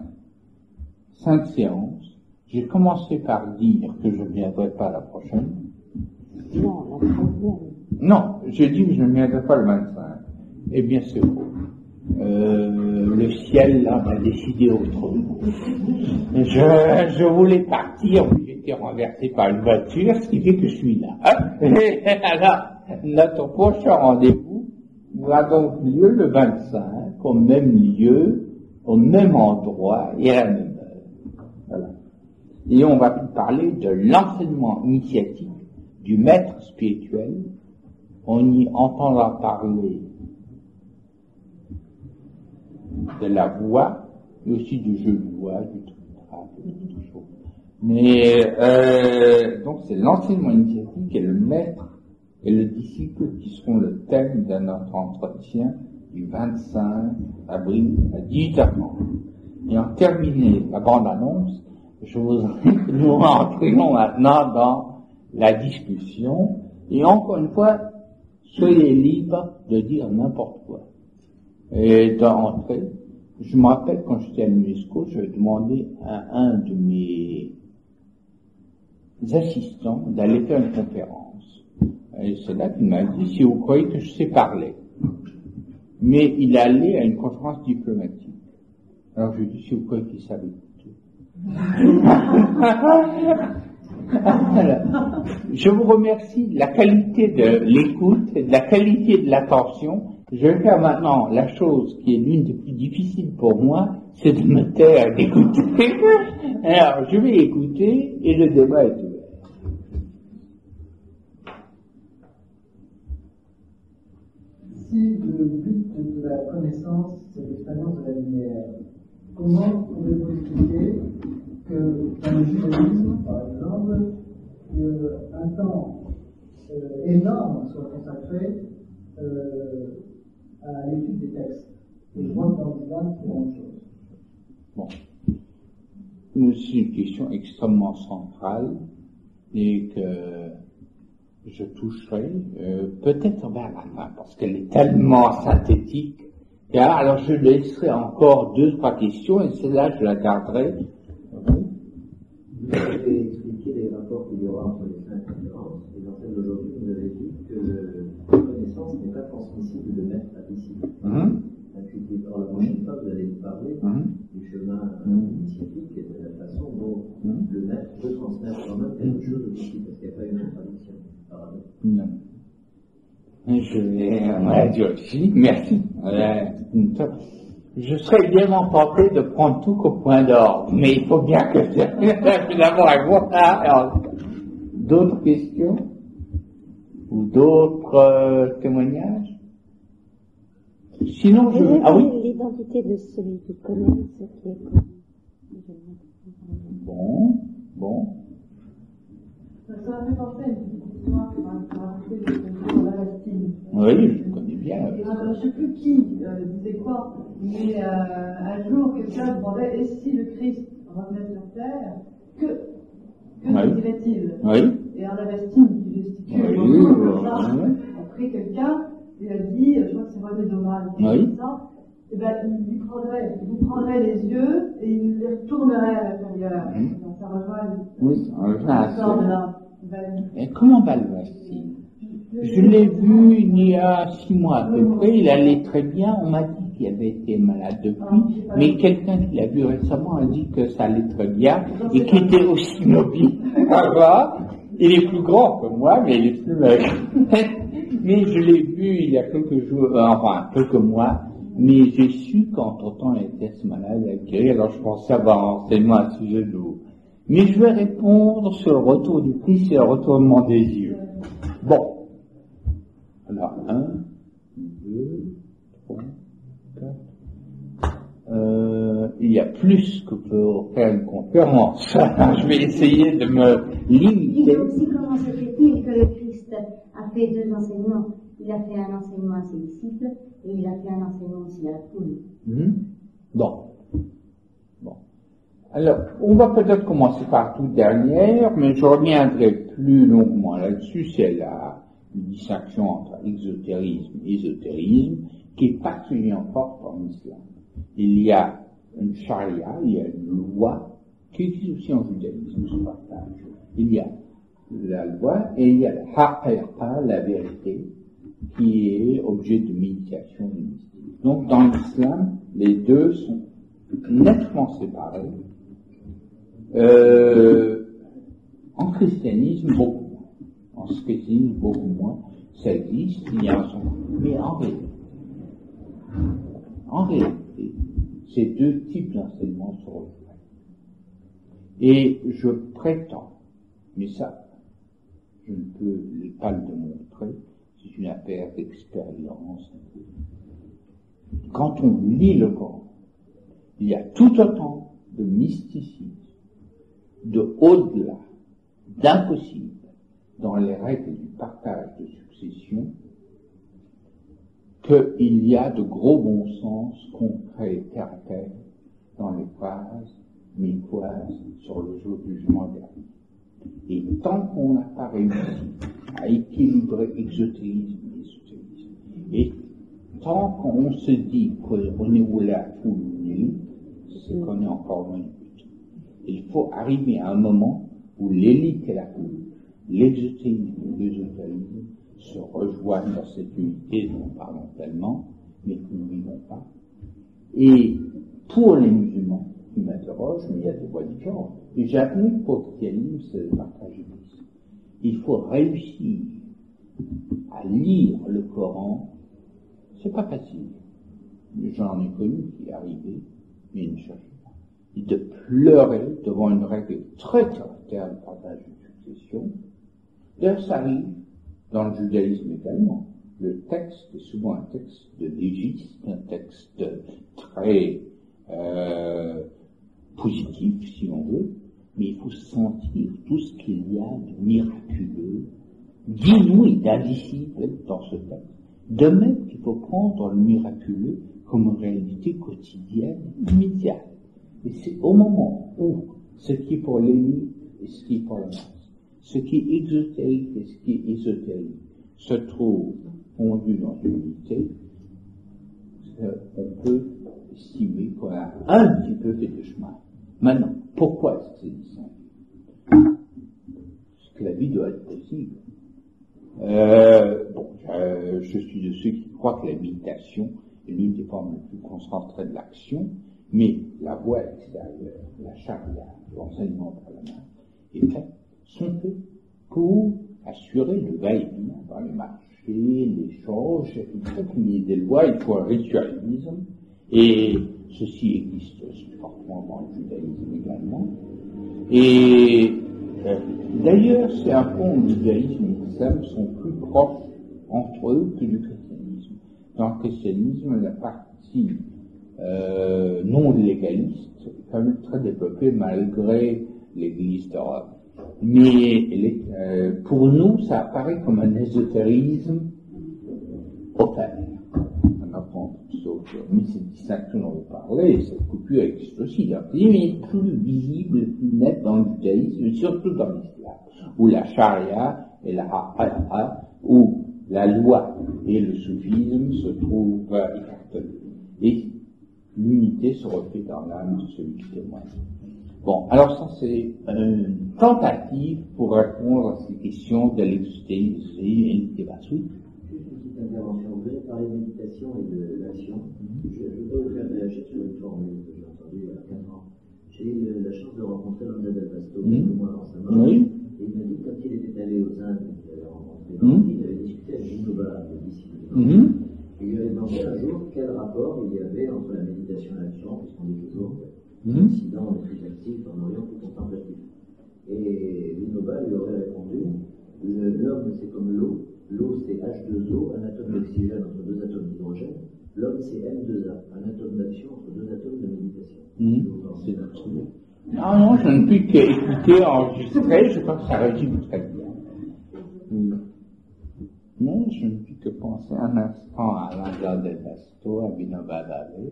séances. J'ai commencé par dire que je ne viendrai pas la prochaine. Non, la troisième. Non, j'ai dit que je ne viendrai pas le 25. Eh bien, c'est faux. Le ciel, là, m'a décidé autrement. Je voulais partir, mais j'ai été renversé par une voiture, ce qui fait que je suis là. Alors, notre prochain rendez-vous aura donc lieu le 25, au même lieu, au même endroit et à la même heure. Voilà. Et on va parler de l'enseignement initiatique du maître spirituel. On y entendra parler de la voix, et aussi du jeu de voix, du trip-trap, de toutes choses. Mais, donc c'est l'enseignement initiatique et le maître et le disciple qui seront le thème de notre entretien du 25 avril à 18h30. Et en terminant la bande-annonce, je voudrais que nous rentrions maintenant dans la discussion, et encore une fois, soyez libres de dire n'importe quoi. Et d'entrer, je me rappelle quand j'étais à l'UNESCO, j'avais demandé à un de mes assistants d'aller faire une conférence. Et c'est là qu'il m'a dit, si vous croyez que je sais parler. Mais il allait à une conférence diplomatique. Alors je lui ai dit, si vous croyez qu'il savait tout. Je vous remercie de la qualité de l'écoute et de la qualité de l'attention. Je vais faire maintenant la chose qui est l'une des plus difficiles pour moi, c'est de me taire et d'écouter. Alors, je vais écouter et le débat est ouvert. Si le but de la connaissance, c'est l'expérience de la lumière, comment pouvez-vous expliquer que dans le judaïsme, par exemple, un temps énorme soit consacré à l'étude des textes. Et je vois que dans l'islam, c'est la même chose. Bon. C'est une question extrêmement centrale et que je toucherai peut-être vers la fin parce qu'elle est tellement synthétique. Et alors je laisserai encore 2-3 questions et celle-là je la garderai. Vous avez expliqué les rapports qu'il y aura entre les 5 conférences et dans celle d'aujourd'hui vous avez dit que la connaissance n'est pas transmissible de maître à disciple. Alors la prochaine fois vous allez parler du chemin initiatique et de la façon dont le maître peut transmettre quand même quelque chose au disciple, parce qu'il n'y a pas une contradiction par rapport. Non. Je vais dire aussi, merci. Je serais également tenté de prendre tout qu'au point d'ordre, mais il faut bien que finalement à moi. D'autres questions ou d'autres témoignages? Sinon, oui, l'identité de celui qui connaît ce qui est connu. Bon. Ça m'a fait penser à une petite histoire qui m'a raconté de la Bastille. Oui, je connais bien. Je ne sais plus qui disait quoi, mais un jour, quelqu'un demandait, et si le Christ revenait sur terre, que dirait-il? Oui. Et Arnabastine, qui gesticule, a pris quelqu'un, et a dit, je crois que c'est René Daumal qui a dit ça, et ben, il vous prendrait les yeux, et il les retournerait à l'intérieur. Ça rejoint Et comment va le voici? Je l'ai vu il y a 6 mois à peu près, il allait très bien, on m'a dit qu'il avait été malade depuis, mais quelqu'un qui l'a vu récemment a dit que ça allait très bien, et qu'il était aussi mobile. Il est plus grand que moi, mais il est plus maigre. Mais je l'ai vu il y a quelques jours, quelques mois, mais j'ai su qu'entre-temps il était ce malade à guérir, alors je pensais avoir un renseignement à ce sujet de vous. Mais je vais répondre sur le retour du Christ et le retournement des yeux. Bon. Alors, 1, 2, 3, 4. Il y a plus que pour faire une conférence. Je vais essayer de me limiter. Il faut aussi comment se fait-il que le Christ a fait 2 enseignements. Il a fait un enseignement à ses disciples et il a fait un enseignement aussi à la foule. Bon. Alors, on va peut-être commencer par toute dernière, mais je reviendrai plus longuement là-dessus. C'est la distinction entre exotérisme et ésotérisme qui est particulièrement forte en islam. Il y a une charia, il y a une loi qui existe aussi en judaïsme, ce partage. Il y a la loi et il y a la haqiqa, la vérité, qui est objet de méditation et de mystique. Donc, dans l'islam, les deux sont nettement séparés. En christianisme, beaucoup moins. En christianisme, beaucoup moins. Ça existe, il y a un sens. Mais en réalité, ces 2 types d'enseignements se rejoignent. Et je prétends, mais ça, je ne peux pas le démontrer, c'est une affaire d'expérience. Quand on lit le Coran, il y a tout autant de mysticisme, de au-delà, d'impossible dans les règles du partage de succession qu'il y a de gros bon sens concret terre à terre dans les phrases micoises sur le jour du jugement dernier. Et tant qu'on n'a pas réussi à équilibrer exotérisme et ésotérisme, et tant qu'on se dit qu'on est où la foule, c'est qu'on est encore loin du but. Il faut arriver à un moment où l'élite et la foule, l'exotérisme et l'ésotérisme se rejoignent dans cette unité dont nous parlons tellement, mais que nous ne vivons pas. Et pour les musulmans qui m'interrogent, mais il y a des voies différentes. Et j'admets que pour le christianisme, c'est le partage du Christ. Il faut réussir à lire le Coran. C'est pas facile. J'en ai connu qui est arrivé, mais il ne cherche pas. Et de pleurer devant une règle très caractère de partage de succession. D'ailleurs, ça arrive dans le judaïsme également. Le texte est souvent un texte de légiste, un texte très positif, si on veut, mais il faut sentir tout ce qu'il y a de miraculeux, d'inouï, d'indicible dans ce texte. De même qu'il faut prendre le miraculeux comme une réalité quotidienne, immédiate. Et c'est au moment où ce qui est pour l'élite et ce qui est pour la masse, ce qui est exotérique et ce qui est ésotérique se trouve fondu dans une unité, on peut estimer qu'on a un petit peu fait de chemin. Maintenant, pourquoi est-ce que c'est distingué? Parce que la vie doit être possible. Je suis de ceux qui croient que la méditation est l'une des formes les plus concentrées de l'action, mais la voie extérieure, la charia, l'enseignement par la main, sont faits pour assurer le va-et-vient dans les marchés, l'échange. Il faut qu'il y ait des lois, il faut un ritualisme, et ceci existe aussi fortement dans le judaïsme également. Et d'ailleurs, c'est un point où le judaïsme et l'islam sont plus proches entre eux que du christianisme. Dans le christianisme, la partie non légaliste, quand même très développé malgré l'Église d'Europe. Mais pour nous, ça apparaît comme un ésotérisme offert. On apprend toutes autres choses. Mais cette distinction dont vous parlez, cette coupure existe aussi. Mais elle est plus visible et plus nette dans le judaïsme, et surtout dans l'islam, où la charia et la haqqa, où la loi et le soufisme se trouvent écartelés. Et l'unité se refait dans l'âme de celui qui témoigne. Bon, alors ça c'est une tentative pour répondre à ces questions de l'existence et du débat. Oui. Juste une petite intervention. Vous avez parlé de méditation et de l'action. Je peux vous faire réagir sur une formule que j'ai entendue il y a 4 ans. J'ai eu la chance de rencontrer l'homme de Pasto, quelques mois avant sa mort. Oui. Et il m'a dit que quand il était allé aux Indes, qu'il avait rencontré Gandhi, il avait discuté avec Vinoba, le disciple de Gandhi. Et il lui avait demandé un jour quel rapport il y avait entre la méditation et l'action, puisqu'on dit toujours l'Occident est très actif, en Orient plus contemplatif. Et Vinoba lui aurait répondu l'homme c'est comme l'eau, l'eau c'est H2O, un atome d'oxygène entre 2 atomes d'hydrogène, l'homme c'est M2A, un atome d'action entre 2 atomes de méditation. C'est absolu. Non, je ne puis qu'écouter, enregistrer, je crois que ça résume très bien. Non, je ne puis que penser un instant à l'Inde del Basto, à Vinoba Bhave,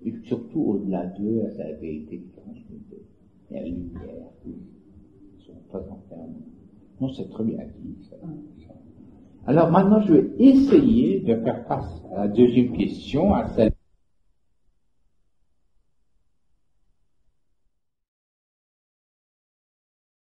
et surtout au-delà d'eux, à la vérité qui transmettait, et à la lumière qui sont pas enfermés. Non, c'est très bien dit, ça. Alors maintenant, je vais essayer de faire face à la deuxième question, à celle